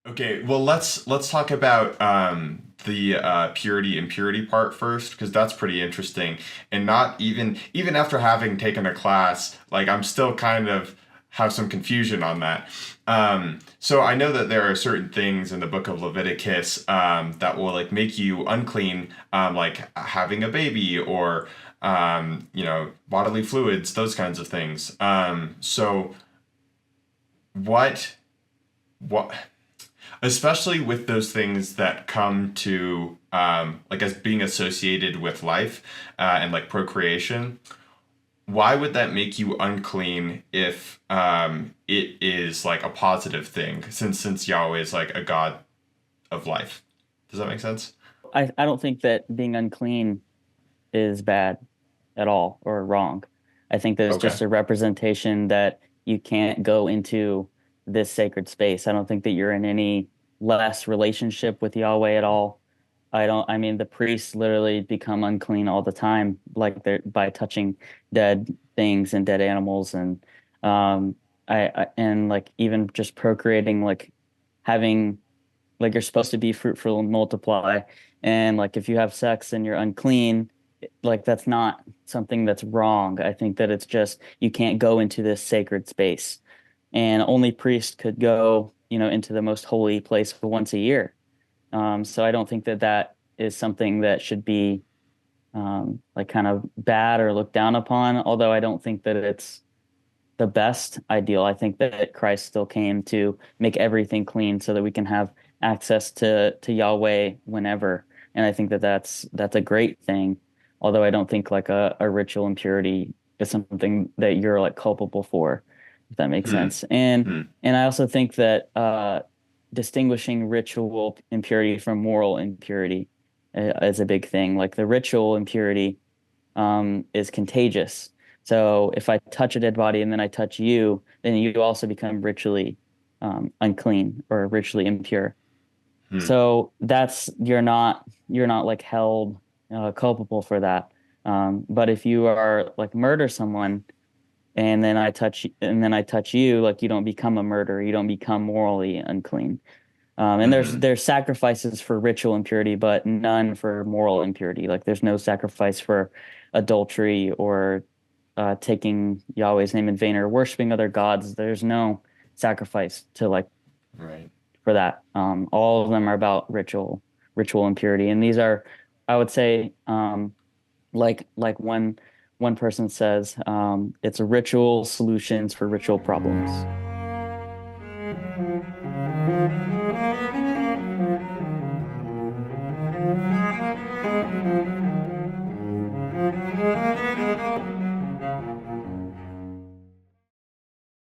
Okay, well let's talk about the purity impurity part first because that's pretty interesting. And not even after having taken a class, like I'm still kind of have some confusion on that. So I know that there are certain things in the book of Leviticus that will like make you unclean, like having a baby or bodily fluids, those kinds of things. So what what especially with those things that come to like as being associated with life and like procreation, why would that make you unclean if it is like a positive thing since Yahweh is like a god of life? Does that make sense? I don't think that being unclean is bad at all or wrong. I think that it's Okay. just a representation that you can't go into this sacred space. I don't think that you're in any less relationship with Yahweh at all. I mean, the priests literally become unclean all the time, like they're by touching dead things and dead animals. And and like even just procreating, like having, like you're supposed to be fruitful and multiply. And like if you have sex and you're unclean, like that's not something that's wrong. I think that it's just you can't go into this sacred space. And only priest could go, into the most holy place once a year. So I don't think that that is something that should be like kind of bad or looked down upon, although I don't think that it's the best ideal. I think that Christ still came to make everything clean so that we can have access to Yahweh whenever. And I think that that's a great thing. Although I don't think like a ritual impurity is something that you're like culpable for, if that makes Hmm. sense. And Hmm. and I also think that distinguishing ritual impurity from moral impurity is a big thing. Like the ritual impurity is contagious. So if I touch a dead body and then I touch you, then you also become ritually unclean or ritually impure. Hmm. So that's you're not like held culpable for that. But if you are like murder someone and then I touch you, like you don't become a murderer, you don't become morally unclean. And there's Hmm. there's sacrifices for ritual impurity, but none for moral impurity. Like there's no sacrifice for adultery or taking Yahweh's name in vain or worshiping other gods. There's no sacrifice to like Right. for that. All of them are about ritual impurity, and these are, I would say, like one person says, it's a ritual solutions for ritual problems.